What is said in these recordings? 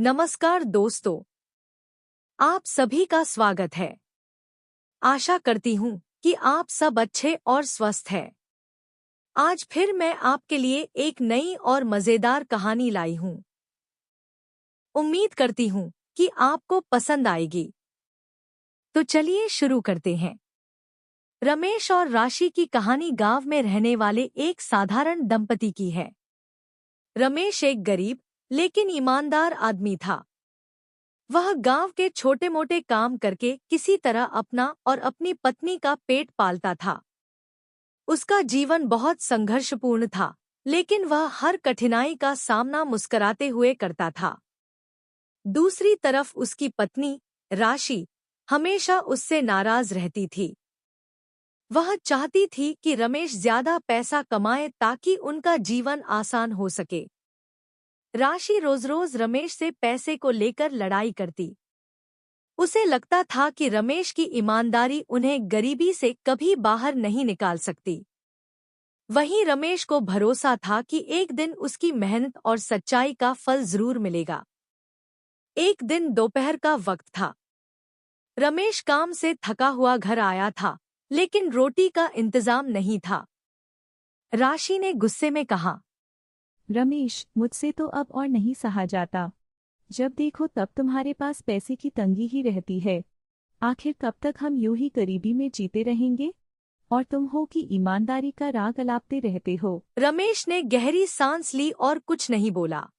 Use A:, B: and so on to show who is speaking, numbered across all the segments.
A: नमस्कार दोस्तों, आप सभी का स्वागत है। आशा करती हूँ कि आप सब अच्छे और स्वस्थ हैं। आज फिर मैं आपके लिए एक नई और मज़ेदार कहानी लाई हूँ। उम्मीद करती हूँ कि आपको पसंद आएगी। तो चलिए शुरू करते हैं। रमेश और राशि की कहानी गांव में रहने वाले एक साधारण दंपति की है। रमेश एक गरीब लेकिन ईमानदार आदमी था। वह गांव के छोटे-मोटे काम करके किसी तरह अपना और अपनी पत्नी का पेट पालता था। उसका जीवन बहुत संघर्षपूर्ण था, लेकिन वह हर कठिनाई का सामना मुस्कुराते हुए करता था। दूसरी तरफ उसकी पत्नी, राशि, हमेशा उससे नाराज रहती थी। वह चाहती थी कि रमेश ज्यादा पैसा कमाए ताकि उनका जीवन आसान हो सके। राशि रोज-रोज रमेश से पैसे को लेकर लड़ाई करती। उसे लगता था कि रमेश की ईमानदारी उन्हें गरीबी से कभी बाहर नहीं निकाल सकती। वहीं रमेश को भरोसा था कि एक दिन उसकी मेहनत और सच्चाई का फल जरूर मिलेगा। एक दिन दोपहर का वक्त था। रमेश काम से थका हुआ घर आया था, लेकिन रोटी का इंतजाम नहीं था। राशि ने गुस्से में कहा,
B: रमेश, मुझसे तो अब और नहीं सहा जाता। जब देखो तब तुम्हारे पास पैसे की तंगी ही रहती है। आखिर कब तक हम यूं ही गरीबी में जीते रहेंगे? और तुम हो कि ईमानदारी का राग अलापते रहते हो।
A: रमेश ने गहरी सांस ली और कुछ नहीं बोला।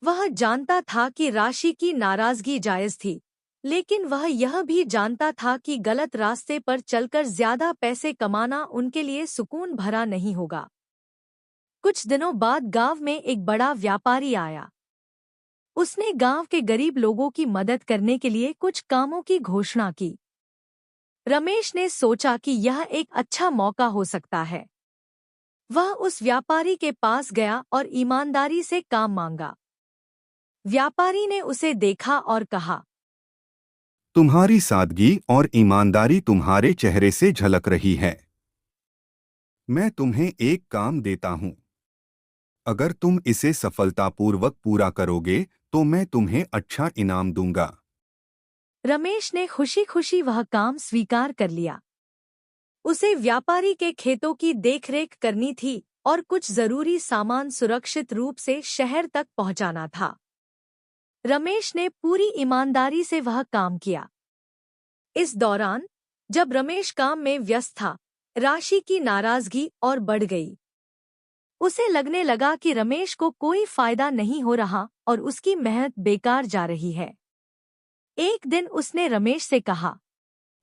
A: वह जानता था कि राशि की नाराजगी जायज थी, लेकिन वह यह भी जानता था कि गलत रास्ते पर चलकर ज्यादा पैसे कमाना उनके लिए सुकून भरा नहीं होगा। कुछ दिनों बाद गांव में एक बड़ा व्यापारी आया। उसने गांव के गरीब लोगों की मदद करने के लिए कुछ कामों की घोषणा की। रमेश ने सोचा कि यह एक अच्छा मौका हो सकता है। वह उस व्यापारी के पास गया और ईमानदारी से काम मांगा। व्यापारी ने उसे देखा और कहा,
C: तुम्हारी सादगी और ईमानदारी तुम्हारे चेहरे से झलक रही है। मैं तुम्हें एक काम देता हूं। अगर तुम इसे सफलतापूर्वक पूरा करोगे तो मैं तुम्हें अच्छा इनाम दूंगा।
A: रमेश ने खुशी-खुशी वह काम स्वीकार कर लिया। उसे व्यापारी के खेतों की देखरेख करनी थी और कुछ जरूरी सामान सुरक्षित रूप से शहर तक पहुंचाना था। रमेश ने पूरी ईमानदारी से वह काम किया। इस दौरान, जब रमेश काम में व्यस्त था, राशि की नाराजगी और बढ़ गई। उसे लगने लगा कि रमेश को कोई फायदा नहीं हो रहा और उसकी मेहनत बेकार जा रही है। एक दिन उसने रमेश से कहा,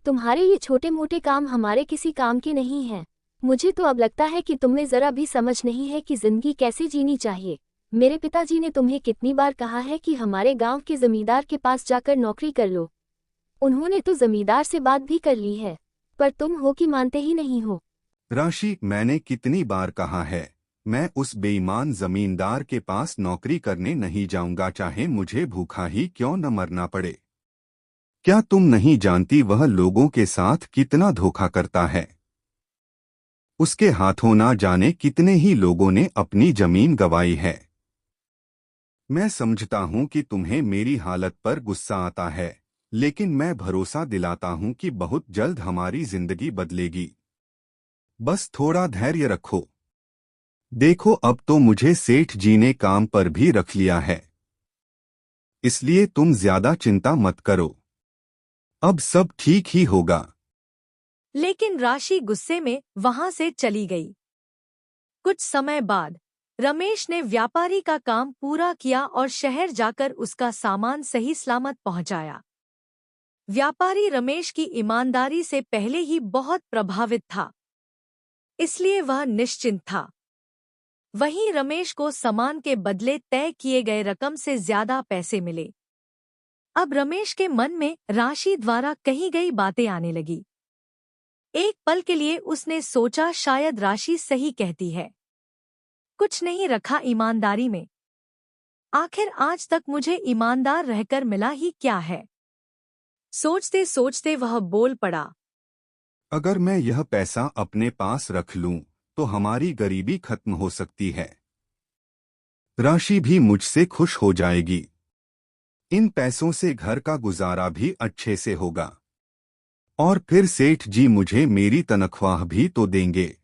D: तुम्हारे ये छोटे मोटे काम हमारे किसी काम के नहीं हैं। मुझे तो अब लगता है कि तुम्हें जरा भी समझ नहीं है कि जिंदगी कैसे जीनी चाहिए। मेरे पिताजी ने तुम्हें कितनी बार कहा है कि हमारे गांव के जमींदार के पास जाकर नौकरी कर लो। उन्होंने तो जमींदार से बात भी कर ली है, पर तुम हो कि मानते ही नहीं हो।
C: राशि, मैंने कितनी बार कहा है, मैं उस बेईमान जमींदार के पास नौकरी करने नहीं जाऊंगा, चाहे मुझे भूखा ही क्यों न मरना पड़े। क्या तुम नहीं जानती वह लोगों के साथ कितना धोखा करता है? उसके हाथों ना जाने कितने ही लोगों ने अपनी जमीन गंवाई है। मैं समझता हूं कि तुम्हें मेरी हालत पर गुस्सा आता है, लेकिन मैं भरोसा दिलाता हूं कि बहुत जल्द हमारी जिंदगी बदलेगी। बस थोड़ा धैर्य रखो। देखो, अब तो मुझे सेठ जी ने काम पर भी रख लिया है, इसलिए तुम ज्यादा चिंता मत करो। अब सब ठीक ही होगा।
A: लेकिन राशि गुस्से में वहां से चली गई। कुछ समय बाद रमेश ने व्यापारी का काम पूरा किया और शहर जाकर उसका सामान सही सलामत पहुंचाया। व्यापारी रमेश की ईमानदारी से पहले ही बहुत प्रभावित था, इसलिए वह निश्चिंत था। वहीं रमेश को सामान के बदले तय किए गए रकम से ज्यादा पैसे मिले। अब रमेश के मन में राशि द्वारा कही गई बातें आने लगी। एक पल के लिए उसने सोचा शायद राशि सही कहती है। कुछ नहीं रखा ईमानदारी में। आखिर आज तक मुझे ईमानदार रहकर मिला ही क्या है? सोचते सोचते वह बोल पड़ा,
C: अगर मैं यह पैसा अपने पास रख लूं, तो हमारी गरीबी खत्म हो सकती है। राशि भी मुझसे खुश हो जाएगी। इन पैसों से घर का गुजारा भी अच्छे से होगा। और फिर सेठ जी मुझे मेरी तनख्वाह भी तो देंगे।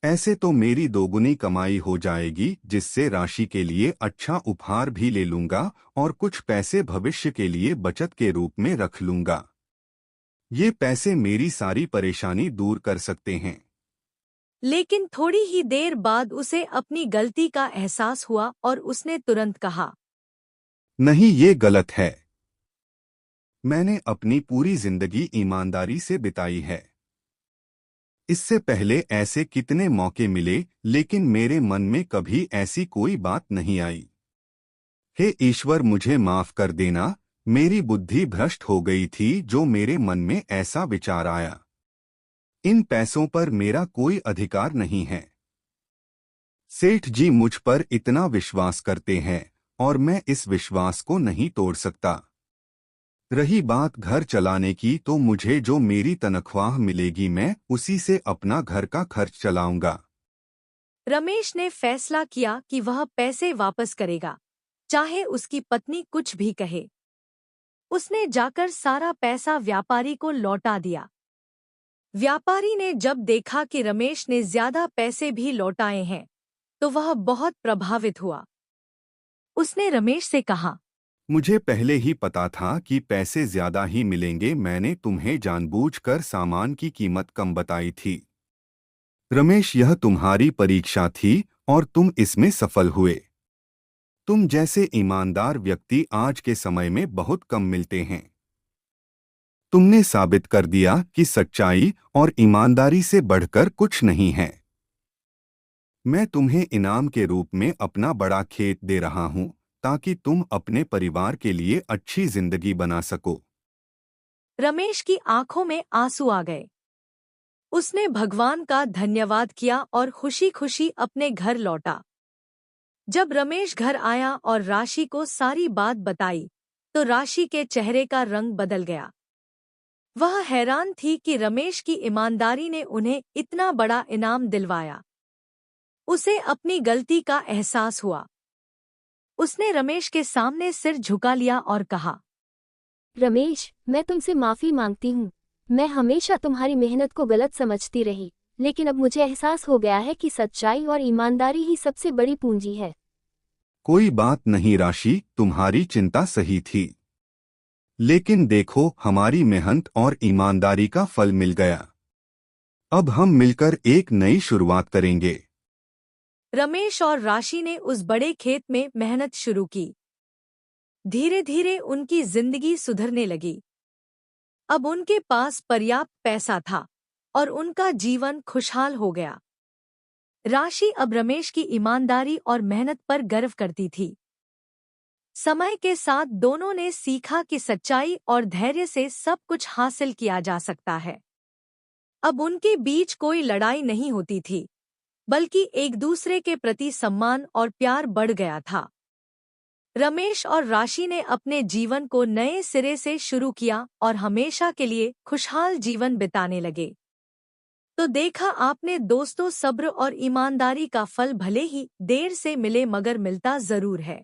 C: ऐसे तो मेरी दोगुनी कमाई हो जाएगी, जिससे राशि के लिए अच्छा उपहार भी ले लूंगा और कुछ पैसे भविष्य के लिए बचत के रूप में रख लूंगा। ये पैसे मेरी सारी परेशानी दूर कर सकते हैं।
A: लेकिन थोड़ी ही देर बाद उसे अपनी गलती का एहसास हुआ और उसने तुरंत कहा,
C: नहीं, ये गलत है। मैंने अपनी पूरी जिंदगी ईमानदारी से बिताई है। इससे पहले ऐसे कितने मौके मिले, लेकिन मेरे मन में कभी ऐसी कोई बात नहीं आई। हे ईश्वर, मुझे माफ कर देना। मेरी बुद्धि भ्रष्ट हो गई थी जो मेरे मन में ऐसा विचार आया। इन पैसों पर मेरा कोई अधिकार नहीं है। सेठ जी मुझ पर इतना विश्वास करते हैं और मैं इस विश्वास को नहीं तोड़ सकता। रही बात घर चलाने की, तो मुझे जो मेरी तनख्वाह मिलेगी मैं उसी से अपना घर का खर्च चलाऊंगा।
A: रमेश ने फैसला किया कि वह पैसे वापस करेगा, चाहे उसकी पत्नी कुछ भी कहे। उसने जाकर सारा पैसा व्यापारी को लौटा दिया। व्यापारी ने जब देखा कि रमेश ने ज्यादा पैसे भी लौटाए हैं, तो वह बहुत प्रभावित हुआ। उसने रमेश से कहा,
C: मुझे पहले ही पता था कि पैसे ज्यादा ही मिलेंगे। मैंने तुम्हें जानबूझकर सामान की कीमत कम बताई थी। रमेश, यह तुम्हारी परीक्षा थी और तुम इसमें सफल हुए। तुम जैसे ईमानदार व्यक्ति आज के समय में बहुत कम मिलते हैं। तुमने साबित कर दिया कि सच्चाई और ईमानदारी से बढ़कर कुछ नहीं है। मैं तुम्हें इनाम के रूप में अपना बड़ा खेत दे रहा हूं, ताकि तुम अपने परिवार के लिए अच्छी जिंदगी बना सको।
A: रमेश की आंखों में आंसू आ गए। उसने भगवान का धन्यवाद किया और खुशी खुशी अपने घर लौटा। जब रमेश घर आया और राशि को सारी बात बताई, तो राशि के चेहरे का रंग बदल गया। वह हैरान थी कि रमेश की ईमानदारी ने उन्हें इतना बड़ा इनाम दिलवाया। उसे अपनी गलती का एहसास हुआ। उसने रमेश के सामने सिर झुका लिया और कहा,
D: रमेश, मैं तुमसे माफी मांगती हूँ। मैं हमेशा तुम्हारी मेहनत को गलत समझती रही, लेकिन अब मुझे एहसास हो गया है कि सच्चाई और ईमानदारी ही सबसे बड़ी पूंजी है।
C: कोई बात नहीं राशि, तुम्हारी चिंता सही थी। लेकिन देखो, हमारी मेहनत और ईमानदारी का फल मिल गया। अब हम मिलकर एक नई शुरुआत करेंगे।
A: रमेश और राशि ने उस बड़े खेत में मेहनत शुरू की। धीरे धीरे उनकी जिंदगी सुधरने लगी। अब उनके पास पर्याप्त पैसा था और उनका जीवन खुशहाल हो गया। राशि अब रमेश की ईमानदारी और मेहनत पर गर्व करती थी। समय के साथ दोनों ने सीखा कि सच्चाई और धैर्य से सब कुछ हासिल किया जा सकता है। अब उनके बीच कोई लड़ाई नहीं होती थी, बल्कि एक दूसरे के प्रति सम्मान और प्यार बढ़ गया था। रमेश और राशि ने अपने जीवन को नए सिरे से शुरू किया और हमेशा के लिए खुशहाल जीवन बिताने लगे। तो देखा आपने दोस्तों, सब्र और ईमानदारी का फल भले ही देर से मिले मगर मिलता जरूर है।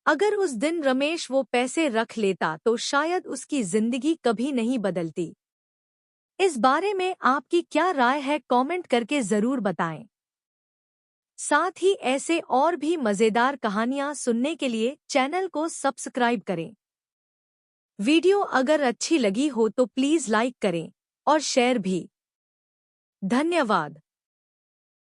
A: अगर उस दिन रमेश वो पैसे रख लेता तो शायद उसकी जिंदगी कभी नहीं बदलती। इस बारे में आपकी क्या राय है, कमेंट करके जरूर बताएं। साथ ही ऐसे और भी मजेदार कहानियां सुनने के लिए चैनल को सब्सक्राइब करें। वीडियो अगर अच्छी लगी हो तो प्लीज लाइक करें और शेयर भी। धन्यवाद।